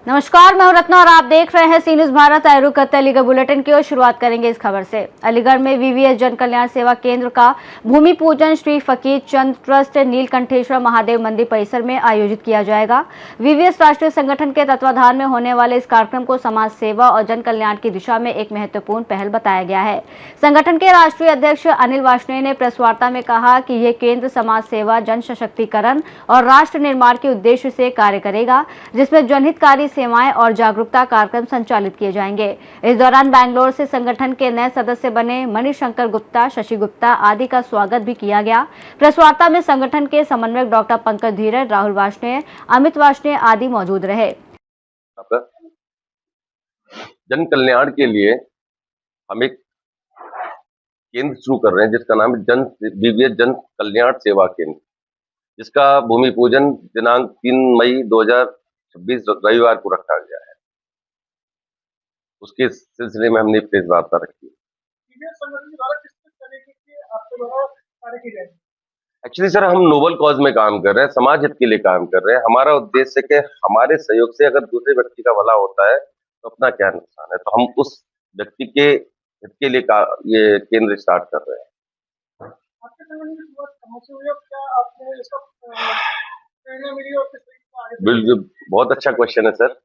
नमस्कार, मैं हूं रत्ना और आप देख रहे हैं सी न्यूज भारत। आयुरू करते अलीगढ़ बुलेटिन की ओर शुरुआत करेंगे इस खबर से। अलीगढ़ में वीवीएस जन कल्याण सेवा केंद्र का भूमि पूजन श्री फकीर चंद ट्रस्ट नीलकंठेश्वर महादेव मंदिर परिसर में आयोजित किया जाएगा। वीवीएस राष्ट्रीय संगठन के तत्वाधान में होने वाले इस कार्यक्रम को समाज सेवा और जन कल्याण की दिशा में एक महत्वपूर्ण पहल बताया गया है। संगठन के राष्ट्रीय अध्यक्ष अनिल वार्ष्णेय ने प्रेस वार्ता में कहा कि यह केंद्र समाज सेवा, जन सशक्तिकरण और राष्ट्र निर्माण के उद्देश्य से कार्य करेगा, जिसमें जनहितकारी सेवाएं और जागरूकता कार्यक्रम संचालित किए जाएंगे। इस दौरान बैंगलोर से संगठन के नए सदस्य बने मणिशंकर गुप्ता, शशि गुप्ता आदि का स्वागत भी किया गया। प्रेस वार्ता में संगठन के समन्वयक डॉक्टर पंकज धीरज, राहुल वार्ष्णेय, अमित वार्ष्णेय आदि मौजूद रहे। जन कल्याण के लिए हम एक केंद्र शुरू कर रहे हैं जिसका नाम है वीवीएस जन कल्याण सेवा केंद्र, जिसका भूमि पूजन दिनांक 3 मई 2026 रविवार को रखा गया है। उसके सिलसिले में हमने प्रेस वार्ता रखी है। एक्चुअली सर, हम नोबल कॉज में काम कर रहे हैं, समाज हित के लिए काम कर रहे हैं। हमारा उद्देश्य है कि हमारे सहयोग से अगर दूसरे व्यक्ति का भला होता है तो अपना क्या नुकसान है, तो हम उस व्यक्ति के हित के लिए ये केंद्र स्टार्ट कर रहे हैं। आपके संगठन की शुरुआत कहाँ से हुई और क्या आपने इसका प्रेरणा मिली और किस तरीके से आगे? बिल्कुल, बहुत अच्छा क्वेश्चन है सर।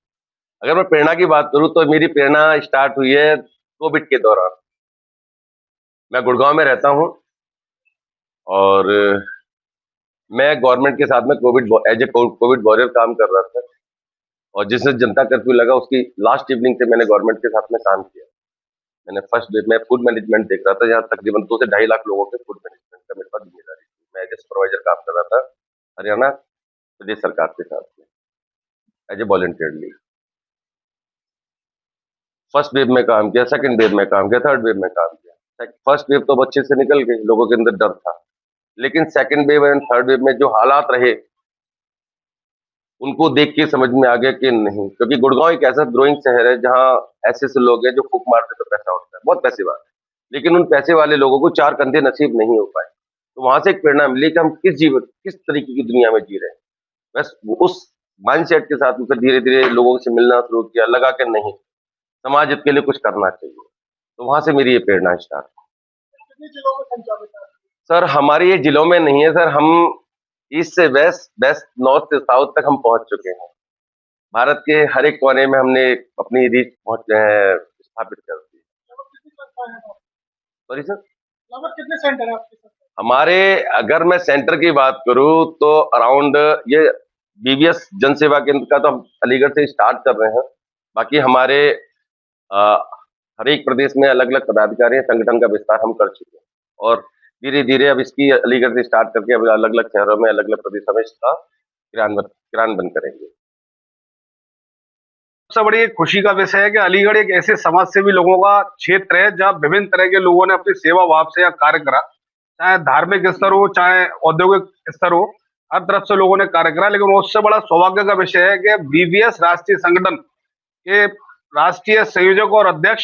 अगर मैं प्रेरणा की बात करूं तो मेरी प्रेरणा स्टार्ट हुई है कोविड के दौरान। मैं गुड़गांव में रहता हूं और मैं गवर्नमेंट के साथ में एज ए कोविड वॉरियर काम कर रहा था, और जिससे जनता कर्फ्यू लगा उसकी लास्ट इवनिंग से मैंने गवर्नमेंट के साथ में काम किया। मैंने फर्स्ट डे में फूड मैनेजमेंट देख रहा था, जहाँ तकरीबन 2 से 2.5 लाख लोगों के फूड मैनेजमेंट का मेरे पास जिम्मेदारी थी। मैं एज ए सुपरवाइजर काम कर रहा था हरियाणा प्रदेश सरकार के साथ में as a volunteerly. First wave में काम किया, सेकंड वेव में काम किया, थर्ड वेव में काम किया। फर्स्ट वेव तो अच्छे से निकल गई, लोगों के अंदर डर था, लेकिन second wave and third wave में जो हालात रहे उनको देख के समझ में आ गया कि नहीं, क्योंकि गुड़गांव एक ऐसा ग्रोइंग शहर है जहां ऐसे लोग हैं जो फूक मारते तो पैसा उठता है, बहुत पैसे वाले, लेकिन उन पैसे वाले लोगों को 4 कंधे नसीब नहीं हो पाए। तो वहां से एक प्रेरणा मिली कि हम किस तरीके की दुनिया में जी रहे हैं। बस उस माइंडसेट के साथ फिर धीरे धीरे लोगों से मिलना शुरू किया, लगा कि नहीं, समाज के लिए कुछ करना चाहिए। तो वहां से मेरी ये प्रेरणा स्टार्ट। कितने जिलों में संचालित है? सर, हमारे ये जिलों में नहीं है सर, हम ईस्ट से वेस्ट, वेस्ट नॉर्थ से साउथ तक हम पहुंच चुके हैं। भारत के हर एक कोने में हमने अपनी रीच स्थापित कर दी। सॉरी सर, लगभग कितने सेंटर है आपके साथ? हमारे, अगर मैं सेंटर की बात करूं तो अराउंड ये वीवीएस जन सेवा केंद्र का तो हम अलीगढ़ से स्टार्ट कर रहे हैं। बाकी हमारे हर एक प्रदेश में अलग अलग पदाधिकारी संगठन का विस्तार हम कर चुके हैं, और धीरे धीरे अब इसकी अलीगढ़ से स्टार्ट करके अब अलग अलग शहरों में, अलग अलग प्रदेशों में इसका क्रियान्वयन करेंगे। सबसे बड़ी खुशी का विषय है कि अलीगढ़ एक ऐसे समाज सेवी लोगों का क्षेत्र है जहां विभिन्न तरह के लोगों ने अपनी सेवा भाव से कार्य करा, चाहे धार्मिक स्तर हो, चाहे औद्योगिक स्तर हो, हर तरफ से लोगों ने कार्य करा। लेकिन उससे बड़ा सौभाग्य का विषय है कि वीवीएस राष्ट्रीय संगठन के राष्ट्रीय संयोजक और अध्यक्ष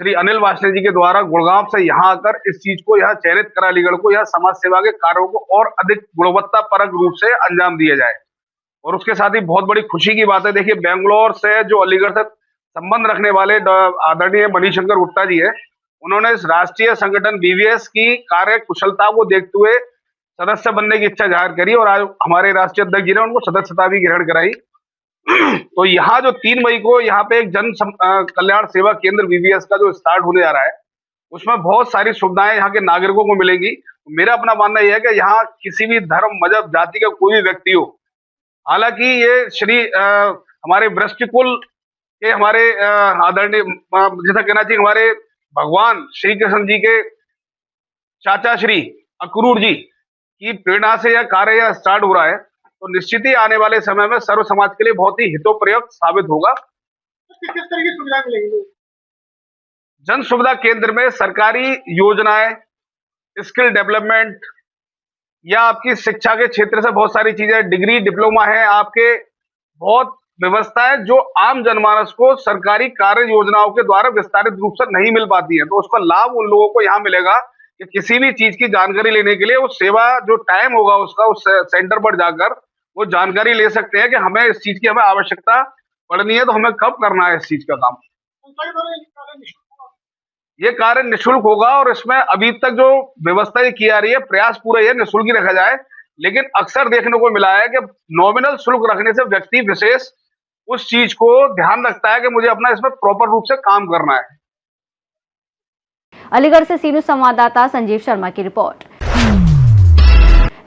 श्री अनिल वार्ष्णेय जी के द्वारा गुड़गांव से यहाँ आकर इस चीज को यहाँ चयनित करा, अलीगढ़ को यहाँ समाज सेवा के कार्यों को और अधिक गुणवत्ता परक रूप से अंजाम दिया जाए। और उसके साथ ही बहुत बड़ी खुशी की बात है, देखिए बेंगलोर से जो अलीगढ़ से संबंध रखने वाले आदरणीय मणिशंकर गुप्ता जी है, उन्होंने इस राष्ट्रीय संगठन वीवीएस की कार्य कुशलता को देखते हुए सदस्य बनने की इच्छा जाहिर करी, और आज हमारे राष्ट्रीय अध्यक्ष जी ने उनको सदस्यता भी ग्रहण कराई। तो यहाँ जो 3 मई को यहाँ पे एक जन कल्याण सेवा केंद्र वीवीएस का जो स्टार्ट होने जा रहा है, उसमें बहुत सारी सुविधाएं यहाँ के नागरिकों को मिलेंगी। मेरा अपना मानना यह है कि यहाँ किसी भी धर्म, मजहब, जाति का कोई भी व्यक्ति हो, हालांकि ये श्री हमारे वृष्टि कुल के हमारे आदरणीय, जैसा कहना चाहिए, हमारे भगवान श्री कृष्ण जी के चाचा श्री अक्रूर जी की प्रेरणा से यह कार्य यह स्टार्ट हो रहा है, तो निश्चित ही आने वाले समय में सर्व समाज के लिए बहुत ही हितोपयोगी साबित होगा। किस तरह की सुविधा मिलेगी? जन सुविधा केंद्र में सरकारी योजनाएं, स्किल डेवलपमेंट, या आपकी शिक्षा के क्षेत्र से बहुत सारी चीजें, डिग्री, डिप्लोमा है, आपके बहुत व्यवस्थाएं जो आम जनमानस को सरकारी कार्य योजनाओं के द्वारा विस्तारित रूप से नहीं मिल पाती है, तो उसका लाभ उन लोगों को यहाँ मिलेगा कि किसी भी चीज की जानकारी लेने के लिए वो सेवा जो टाइम होगा उसका उस सेंटर पर जाकर वो जानकारी ले सकते हैं कि हमें इस चीज की हमें आवश्यकता पड़नी है, तो हमें कब करना है इस चीज का काम। संस्था के द्वारा ये कार्य निःशुल्क होगा। ये कार्य निःशुल्क होगा और इसमें अभी तक जो व्यवस्था ये की जा रही है, प्रयास पूरा ये निःशुल्क ही रखा जाए, लेकिन अक्सर देखने को मिला है कि नॉमिनल शुल्क रखने से व्यक्ति विशेष उस चीज को ध्यान रखता है कि मुझे अपना इसमें प्रॉपर रूप से काम करना है। अलीगढ़ से सी न्यूज़ संवाददाता संजीव शर्मा की रिपोर्ट।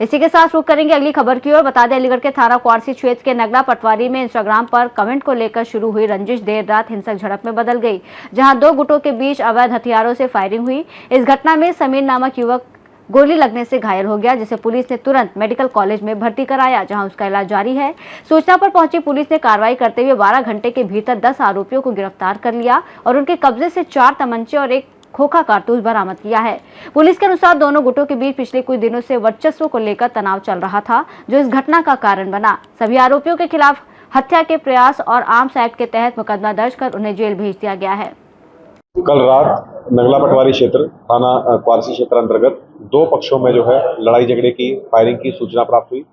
इसी के साथ रुक करेंगे अगली खबर की ओर। बता दें, अलीगढ़ के थाना क्वारसी क्षेत्र के नगला पटवारी में इंस्टाग्राम पर कमेंट को लेकर शुरू हुई रंजिश देर रात हिंसक झड़प में बदल गई, जहां दो गुटों के बीच अवैध हथियारों से फायरिंग हुई। इस घटना में समीर नामक युवक गोली लगने से घायल हो गया, जिसे पुलिस ने तुरंत मेडिकल कॉलेज में भर्ती कराया, जहां उसका इलाज जारी है। सूचना पर पहुंची पुलिस ने कार्रवाई करते हुए 12 घंटे के भीतर 10 आरोपियों को गिरफ्तार कर लिया और उनके कब्जे से 4 तमंचे और एक खोखा कारतूस बरामद किया है। पुलिस के अनुसार दोनों गुटों के बीच पिछले कुछ दिनों से वर्चस्व को लेकर तनाव चल रहा था, जो इस घटना का कारण बना। सभी आरोपियों के खिलाफ हत्या के प्रयास और आर्म्स एक्ट के तहत मुकदमा दर्ज कर उन्हें जेल भेज दिया गया है। कल रात नगला पटवारी क्षेत्र थाना क्वारसी क्षेत्र अंतर्गत दो पक्षों में जो है लड़ाई झगड़े की फायरिंग की सूचना प्राप्त हुई।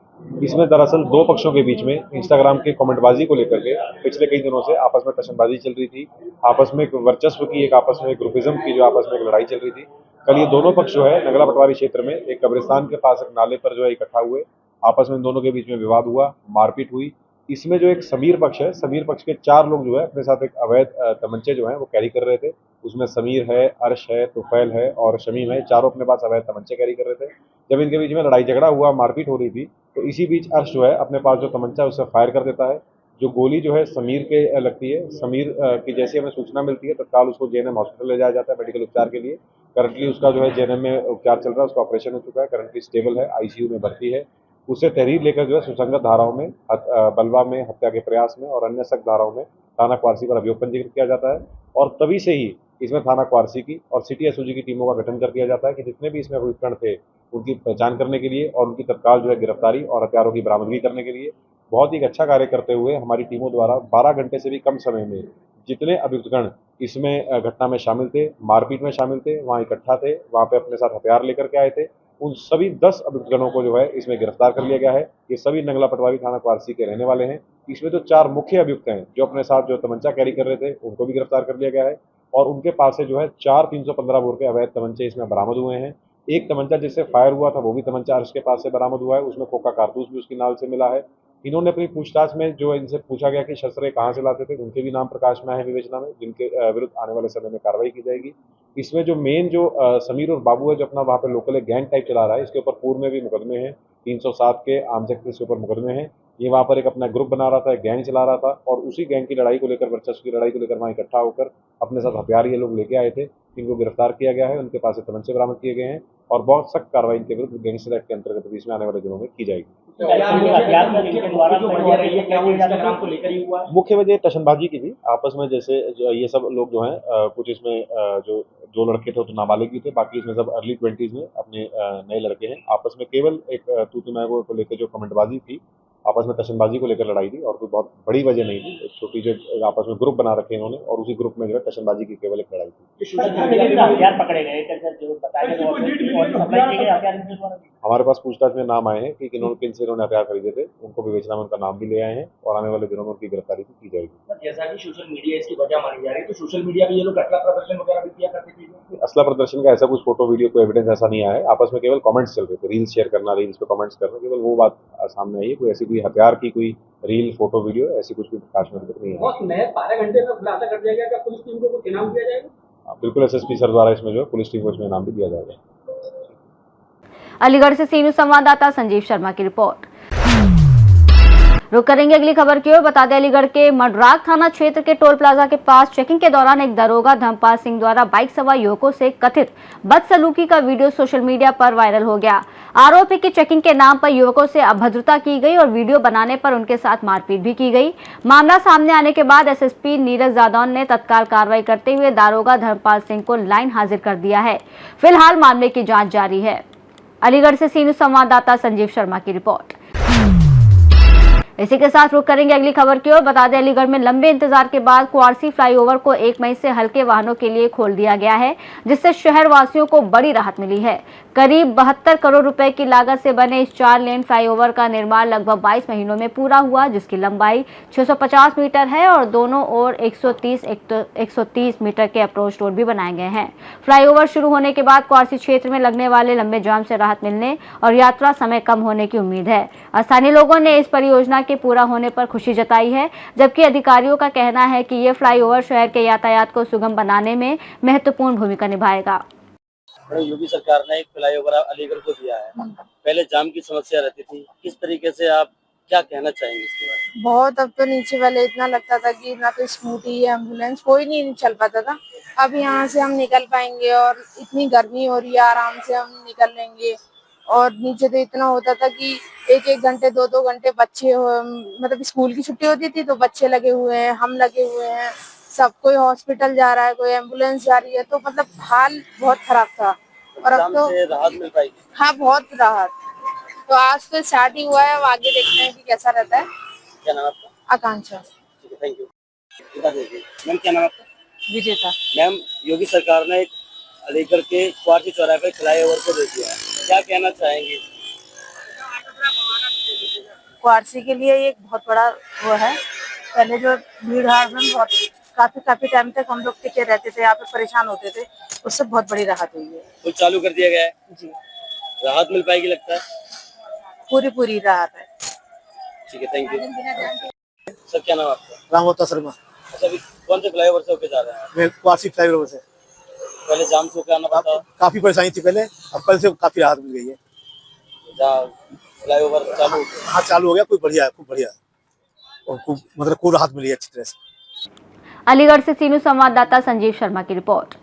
इसमें दरअसल दो पक्षों के बीच में इंस्टाग्राम के कमेंटबाजी को लेकर के पिछले कई दिनों से आपस में टशनबाजी चल रही थी। आपस में एक वर्चस्व की, एक आपस में ग्रुपिज्म की जो आपस में एक लड़ाई चल रही थी। कल ये दोनों पक्ष जो है नगला पटवारी क्षेत्र में एक कब्रिस्तान के पास एक नाले पर जो है इकट्ठा हुए। आपस में इन दोनों के बीच में विवाद हुआ, मारपीट हुई। इसमें जो एक समीर पक्ष है, समीर पक्ष के 4 लोग जो है अपने साथ एक अवैध तमंचे जो है वो कैरी कर रहे थे। उसमें समीर है, अर्श है, तुफैल है और शमीम है, चारों अपने पास अवैध तमंचे कैरी कर रहे थे। जब इनके बीच में लड़ाई झगड़ा हुआ, मारपीट हो रही थी, तो इसी बीच अर्श जो है अपने पास जो तमंचा है उससे फायर कर देता है। जो गोली जो है समीर के लगती है। समीर की जैसी हमें सूचना मिलती है तत्काल उसको जेएनएम हॉस्पिटल ले जाया जाता है मेडिकल उपचार के लिए। करंटली उसका जो है जेएनएम में उपचार चल रहा है, उसका ऑपरेशन हो चुका है, करंटली स्टेबल है, आईसीयू में भर्ती है। उसे तहरीर लेकर जो है सुसंगत धाराओं में, बलवा में, हत्या के प्रयास में और अन्य सख्त धाराओं में थाना क्वारसी पर अभियोग पंजीकृत किया जाता है। और तभी से ही इसमें थाना क्वारसी की और सिटी एसओजी की टीमों का गठन कर दिया जाता है कि जितने भी इसमें अभियुक्त थे उनकी पहचान करने के लिए और उनकी तत्काल जो है गिरफ्तारी और हथियारों की बरामदगी करने के लिए बहुत ही अच्छा कार्य करते हुए हमारी टीमों द्वारा 12 घंटे से भी कम समय में जितने अभियुक्तगण इसमें घटना में शामिल थे, मारपीट में शामिल थे, वहाँ इकट्ठा थे, वहाँ पे अपने साथ हथियार लेकर के आए थे, उन सभी 10 अभियुक्तगणों को जो है इसमें गिरफ्तार कर लिया गया है। ये सभी नगला पटवारी थाना क्वारसी के रहने वाले हैं। इसमें जो 4 मुख्य अभियुक्त हैं जो अपने साथ जो तमंचा कैरी कर रहे थे उनको भी गिरफ्तार कर लिया गया है और उनके पास से जो है 4 315 बोर के अवैध तमंचे इसमें बरामद हुए हैं। एक तमंचा जिससे फायर हुआ था वो भी तमंचा अर्श के पास से बरामद हुआ है, उसमें खोखा कारतूस भी उसकी नाल से मिला है। इन्होंने अपनी पूछताछ में जो इनसे पूछा गया कि शस्त्र कहाँ से लाते थे, उनके भी नाम प्रकाश में आए हैं विवेचना में, जिनके विरुद्ध आने वाले समय में कार्रवाई की जाएगी। इसमें जो मेन जो समीर और बाबू है जो अपना वहाँ पे लोकल एक गैंग टाइप चला रहा है, इसके ऊपर पूर्व में भी मुकदमे हैं, 307 के आर्म्स एक्ट के ऊपर मुकदमे हैं। ये वहाँ पर एक अपना ग्रुप बना रहा था, एक गैंग चला रहा था और उसी गैंग की लड़ाई को लेकर, वर्चस्व की लड़ाई को लेकर वहाँ इकट्ठा होकर अपने साथ हथियार ये लोग लेके आए थे। इनको गिरफ्तार किया गया है, उनके पास से तमंचे बरामद किए गए हैं और बहुत सख्त कार्रवाई इनके विरुद्ध गैंगस्टर एक्ट के अंतर्गत इसमें आने वाले दिनों में की जाएगी। मुख्य वजह टशनबाजी की थी आपस में, जैसे ये सब लोग जो हैं कुछ इसमें जो लड़के थे तो नाबालिग भी थे, बाकी इसमें सब अर्ली 20s में अपने नए लड़के हैं। आपस में केवल एक तू मैं को लेकर जो कमेंटबाजी थी, आपस में टशनबाजी को लेकर लड़ाई थी और कोई बहुत बड़ी वजह नहीं थी। एक छोटी जो आपस में ग्रुप बना रखे इन्होंने और उसी ग्रुप में जो है टशनबाजी की केवल एक लड़ाई थी। हमारे पास पूछताछ में नाम आए हैं कि किन से इन्होंने हथियार खरीदे थे, उनको विवेचना में उनका नाम भी ले आए हैं और आने वाले दिनों में उनकी गिरफ्तारी भी की जाएगी। जैसा कि सोशल मीडिया इसकी वजह मानी जा रही है, तो सोशल मीडिया पे ये लोग असला प्रदर्शन वगैरह भी किया करते थे। असला प्रदर्शन का ऐसा कुछ फोटो वीडियो कोई एविडेंस ऐसा नहीं आया है। आपस में केवल कमेंट्स चल रहे थे, रील्स शेयर करना, रील्स पे कमेंट्स करना, केवल वो बात सामने आई है। कोई ऐसी कोई हथियार की कोई रील, फोटो, वीडियो ऐसी कुछ भी प्रकाश में नहीं है। 12 घंटे में खुलासा कर दिया गया कि पुलिस टीम को कुछ इनाम दिया जाएगा। बिल्कुल, एसएसपी सर द्वारा इसमें जो है पुलिस टीम को इसमें इनाम भी दिया जाएगा। अलीगढ़ से सी न्यूज़ संवाददाता संजीव शर्मा की रिपोर्ट। रुक करेंगे अगली खबर की ओर। बता दें, अलीगढ़ के मडराग थाना क्षेत्र के टोल प्लाजा के पास चेकिंग के दौरान एक दरोगा धर्मपाल सिंह द्वारा बाइक सवार युवकों से कथित बदसलूकी का वीडियो सोशल मीडिया पर वायरल हो गया। आरोप है कि चेकिंग के नाम पर युवकों से अभद्रता की गई और वीडियो बनाने पर उनके साथ मारपीट भी की गई। मामला सामने आने के बाद एसएसपी नीरज जादौन ने तत्काल कार्रवाई करते हुए दारोगा धर्मपाल सिंह को लाइन हाजिर कर दिया है। फिलहाल मामले की जाँच जारी है। अलीगढ़ से सी न्यूज़ संवाददाता संजीव शर्मा की रिपोर्ट। इसी के साथ रुक करेंगे अगली खबर की ओर। बता दें, अलीगढ़ में लंबे इंतजार के बाद क्वारसी फ्लाईओवर को 1 मई से हल्के वाहनों के लिए खोल दिया गया है, जिससे शहर वासियों को बड़ी राहत मिली है। करीब 72 करोड़ रुपए की लागत से बने इस 4 लेन फ्लाईओवर का निर्माण लगभग 22 महीनों में पूरा हुआ, जिसकी लंबाई 650 मीटर है और दोनों ओर 130 मीटर के अप्रोच रोड भी बनाए गए हैं। फ्लाईओवर शुरू होने के बाद क्वारसी क्षेत्र में लगने वाले लंबे जाम से राहत मिलने और यात्रा समय कम होने की उम्मीद है। स्थानीय लोगों ने इस परियोजना के पूरा होने पर खुशी जताई है, जबकि अधिकारियों का कहना है कि ये फ्लाईओवर शहर के यातायात को सुगम बनाने में महत्वपूर्ण भूमिका निभाएगा। योगी सरकार ने एक फ्लाईओवर अलीगढ़ को दिया है। पहले जाम की समस्या रहती थी, किस तरीके से आप क्या कहना चाहेंगे इसके बारे में? बहुत, अब तो नीचे वाले इतना लगता था कि ना तो स्कूटी या एम्बुलेंस कोई नहीं चल पाता था। अब यहाँ से हम निकल पाएंगे और इतनी गर्मी हो रही है, आराम से हम निकल लेंगे। और नीचे तो इतना होता था कि 1-1 घंटे 2-2 घंटे बच्चे मतलब स्कूल की छुट्टी होती थी तो बच्चे लगे हुए हैं, हम लगे हुए हैं, सब कोई हॉस्पिटल जा रहा है, कोई एम्बुलेंस जा रही है, तो मतलब हाल बहुत खराब था। और अब तो राहत मिल पाएगी? हाँ, बहुत राहत। तो आज तो स्टार्ट ही हुआ है, अब आगे देखते हैं कि कैसा रहता है। क्या नाम आपका? आकांक्षा। ठीक है, थैंक यू। मैम, क्या नाम आपका? विजेता। मैम, योगी सरकार ने अलीगढ़ के क्वारसी चौराहे पर फ्लाईओवर को दे दिया है, क्या कहना चाहेंगे? क्वारसी के लिए एक बहुत बड़ा वो है। पहले जो भीड़ भाड़ में बहुत काफी टाइम तक हम लोग टिके रहते थे, यहाँ पे परेशान होते थे, उससे बहुत बड़ी राहत हुई है। कुछ चालू कर दिया गया है जी, राहत मिल पाएगी लगता है? पूरी राहत है। ठीक है, थैंक यू। सर, क्या नाम आपका? रामोता शर्मा। अच्छा, अभी कौन से फ्लाईओवर से होके जा रहे हैं? मैं क्वारसी फ्लाईओवर से। पहले जाम से होके आना पड़ता? काफी परेशानी थी पहले, अब कल से काफी राहत मिल गई है। फ्लाईओवर चालू हो गया? हाँ, चालू हो गया, खूब बढ़िया है और खूब राहत मिली है अच्छी तरह से। अलीगढ़ से सीनू संवाददाता संजीव शर्मा की रिपोर्ट।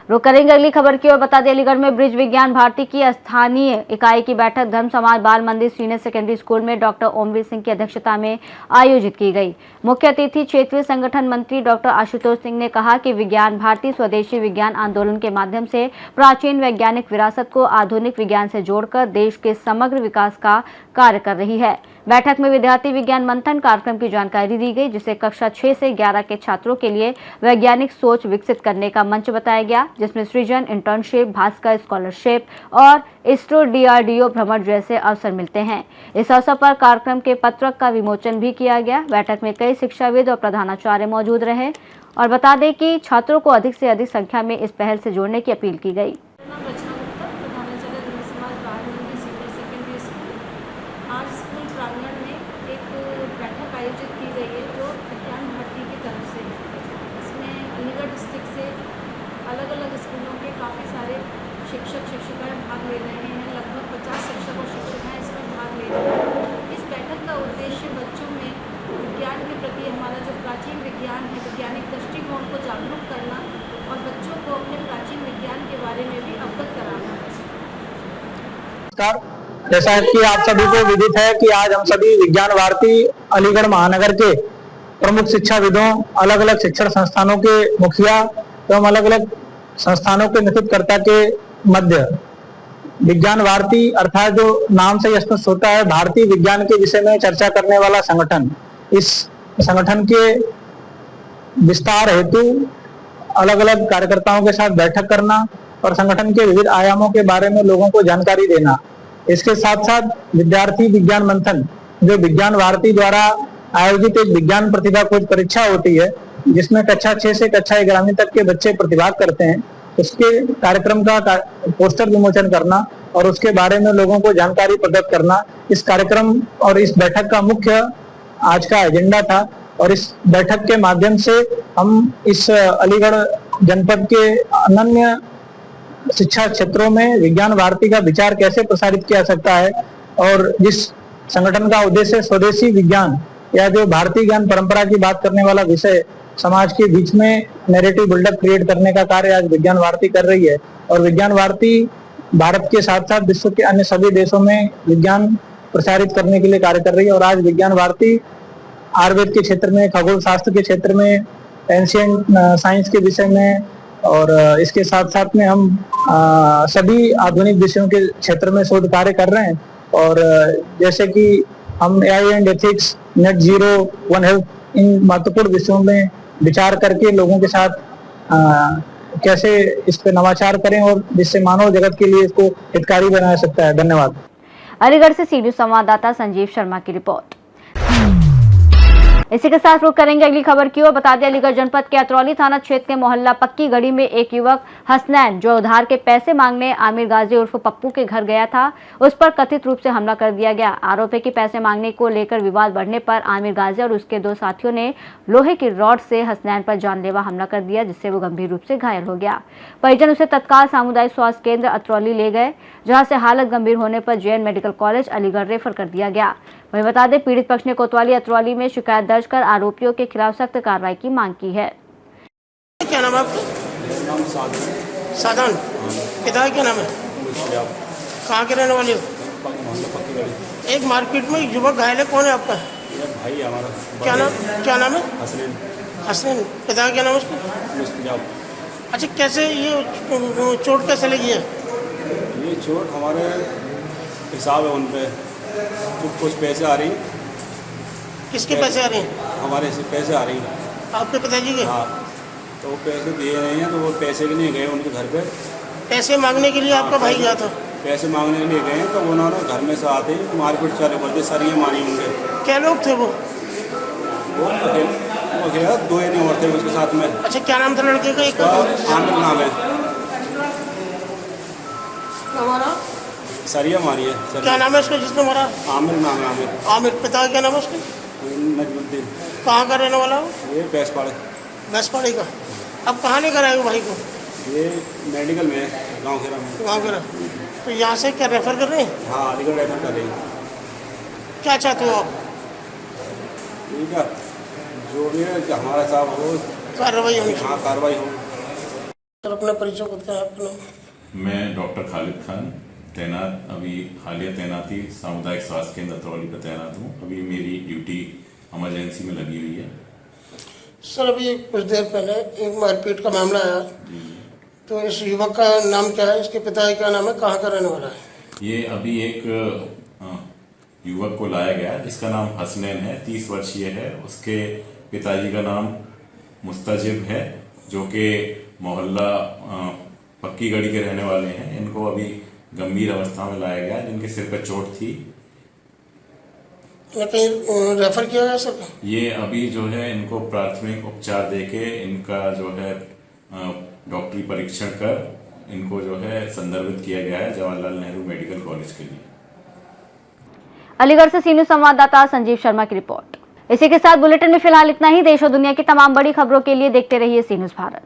रुक करेंगे अगली खबर की ओर। बता दें, अलीगढ़ में ब्रिज विज्ञान भारती की स्थानीय इकाई की बैठक धर्म समाज बाल मंदिर सीनियर सेकेंडरी स्कूल में डॉक्टर ओमवीर सिंह की अध्यक्षता में आयोजित की गई। मुख्य अतिथि क्षेत्रीय संगठन मंत्री डॉक्टर आशुतोष सिंह ने कहा कि विज्ञान भारती स्वदेशी विज्ञान आंदोलन के माध्यम से प्राचीन वैज्ञानिक विरासत को आधुनिक विज्ञान से जोड़कर देश के समग्र विकास का कार्य कर रही है। बैठक में विद्यार्थी विज्ञान मंथन कार्यक्रम की जानकारी दी गई, जिसे कक्षा 6 से 11 के छात्रों के लिए वैज्ञानिक सोच विकसित करने का मंच बताया गया, जिसमें सृजन, इंटर्नशिप, भास्कर स्कॉलरशिप और इसरो DRDO भ्रमण जैसे अवसर मिलते हैं। इस अवसर पर कार्यक्रम के पत्रक का विमोचन भी किया गया। बैठक में कई शिक्षाविद और प्रधानाचार्य मौजूद रहे और बता दें कि छात्रों को अधिक से अधिक संख्या में इस पहल से जोड़ने की अपील की गई। आज स्कूल प्रांगण में एक बैठक आयोजित की गई है जो विज्ञान भारती की तरफ से है। इसमें अलीगढ़ डिस्ट्रिक्ट से अलग अलग स्कूलों के काफ़ी सारे शिक्षक शिक्षिकाएं भाग ले रहे हैं। लगभग 50 शिक्षक और शिक्षिकाएं इसमें भाग ले रहे हैं। इस बैठक का उद्देश्य बच्चों में विज्ञान के प्रति हमारा जो प्राचीन विज्ञान है, वैज्ञानिक दृष्टिकोण को जागरूक करना और बच्चों को अपने प्राचीन विज्ञान के बारे में भी अवगत कराना है। जैसा कि आप सभी को विदित है कि आज हम सभी विज्ञान भारती अलीगढ़ महानगर के प्रमुख शिक्षाविदों, अलग अलग शिक्षण संस्थानों के मुखिया एवं अलग अलग संस्थानों के नेतृत्वकर्ता के मध्य विज्ञान भारती अर्थात जो नाम से स्पष्ट होता है भारतीय विज्ञान के विषय में चर्चा करने वाला संगठन, इस संगठन के विस्तार हेतु अलग अलग कार्यकर्ताओं के साथ बैठक करना और संगठन के विविध आयामों के बारे में लोगों को जानकारी देना। इसके साथ साथ विद्यार्थी विज्ञान मंथन जो विज्ञान भारती द्वारा आयोजित एक विज्ञान प्रतिभा खोज परीक्षा होती है, जिसमें कक्षा 6 से कक्षा 11वीं तक के बच्चे प्रतिभाग करते हैं, उसके कार्यक्रम का पोस्टर विमोचन करना और उसके बारे में लोगों को जानकारी प्रदत्त करना इस कार्यक्रम और इस बैठक का मुख्य आज का एजेंडा था। और इस बैठक के माध्यम से हम इस अलीगढ़ जनपद के अनन्य शिक्षा क्षेत्रों में विज्ञान भारती का विचार कैसे प्रसारित किया सकता है और जिस संगठन का उद्देश्य स्वदेशी विज्ञान या जो भारतीय ज्ञान परंपरा की बात करने वाला विषय समाज के बीच में नैरेटिव बिल्डअप क्रिएट करने का कार्य आज विज्ञान भारती कर रही है। और विज्ञान भारती भारत के साथ साथ विश्व के अन्य सभी देशों में विज्ञान प्रसारित करने के लिए कार्य कर रही है। और आज विज्ञान भारती आयुर्वेद के क्षेत्र में, खगोल शास्त्र के क्षेत्र में, एंशिएंट साइंस के विषय में और इसके साथ साथ में हम सभी आधुनिक विषयों के क्षेत्र में शोध कार्य कर रहे हैं। और जैसे कि हम AI and ethics, net zero, one health, इन महत्वपूर्ण विषयों में विचार करके लोगों के साथ कैसे इस पे नवाचार करें और जिससे मानव जगत के लिए इसको हितकारी बनाया सकता है। धन्यवाद। अलीगढ़ से सी न्यूज़ संवाददाता संजीव शर्मा की रिपोर्ट। इसी के साथ रुक करेंगे अगली खबर की ओर। बता दें, अलीगढ़ जनपद के अतरौली थाना क्षेत्र के मोहल्ला पक्की गढ़ी में एक युवक हसनैन, जो उधार के पैसे मांगने आमिर गाजी उर्फ पप्पू के घर गया था, उस पर कथित रूप से हमला कर दिया गया। आरोप है कि पैसे मांगने को लेकर विवाद बढ़ने पर आमिर गाजी और उसके 2 साथियों ने लोहे की रॉड से हसनैन पर जानलेवा हमला कर दिया, जिससे वो गंभीर रूप से घायल हो गया। परिजन उसे तत्काल सामुदायिक स्वास्थ्य केंद्र अतरौली ले गए, जहां से हालत गंभीर होने पर JN medical college Aligarh refer कर दिया गया। वहीं बता दें, पीड़ित पक्ष ने कोतवाली अतरौली में शिकायत दर्ज कर आरोपियों के खिलाफ सख्त कार्रवाई की मांग की है। क्या नाम है आपका? नाम साधन। पिता का क्या नाम है? कहाँ के रहने वाले हो? एक मारपीट में युवक घायल है, कौन है आपका? भाई हमारा। क्या नाम है? हसनैन। हसनैन। पिता का क्या नाम है उसको? अच्छा, कैसे ये चोट कैसे लगी है? ये चोट हमारे हिसाब है उन पे कुछ पैसे आ रही। किसके पैसे आ रहे हैं? हमारे से पैसे आ रही। आपके पिताजी के? हाँ, तो वो पैसे दे रहे हैं, तो वो पैसे के लिए गए उनके घर पे। पैसे मांगने के लिए आपका भाई गया था? पैसे मांगने के लिए गए हैं, तो उन्होंने घर में से आते ही मारपीट चालू कर दी, सरिये मारी उनके। क्या लोग थे वो? वो गया 2 जने और थे उसके साथ में। अच्छा, क्या नाम था लड़के का? एक आमिर नाम है। हमारा सरिया मारी है। क्या नाम है उसका जिसने मारा? आमिर नाम है। आमिर। आमिर। पिता का क्या नाम है उसके? नजमुद्दीन। कहाँ का रहने वाला हो? ये भैंसपाड़े। भैंसपाड़े का। अब कहाँ लेकर आए हो भाई को? ये मेडिकल में है, गाँव खेरा में। गाँव खेरा। तो यहाँ से क्या रेफर कर रहे हैं? हाँ, अलीगढ़ रेफर कर रहे हैं। क्या चाहते हो आप? ठीक है, जो भी है हमारा साहब हो, कार्रवाई होनी चाहिए। हाँ, कार्रवाई हो। सर, अपना परिचय बताएं आपका नाम। मैं डॉक्टर खालिद खान, तैनात, अभी हालिया तैनाती सामुदायिक स्वास्थ्य केंद्र अतरौली पर तैनात हूँ। अभी मेरी ड्यूटी इमरजेंसी में लगी हुई है। सर, अभी कुछ देर पहले एक मारपीट का मामला आया, तो इस युवक का नाम क्या है? इसके पिता का नाम है? कहाँ का रहने वाला है? ये अभी एक युवक को लाया गया जिसका नाम हसनैन है, 30 वर्षीय है। उसके पिताजी का नाम मुस्ताजिब है, जो कि मोहल्ला पक्की गढ़ी के रहने वाले हैं। इनको अभी गंभीर अवस्था में लाया गया, जिनके सिर पर चोट थी। कहीं रेफर किया गया सर? ये अभी जो है इनको प्राथमिक उपचार देके इनका जो है डॉक्टरी परीक्षण कर इनको जो है संदर्भित किया गया है जवाहरलाल नेहरू मेडिकल कॉलेज के लिए। अलीगढ़ से सी न्यूज़ संवाददाता संजीव शर्मा की रिपोर्ट। इसी के साथ बुलेटिन में फिलहाल इतना ही। देश और दुनिया की तमाम बड़ी खबरों के लिए देखते रहिए सी न्यूज़ भारत।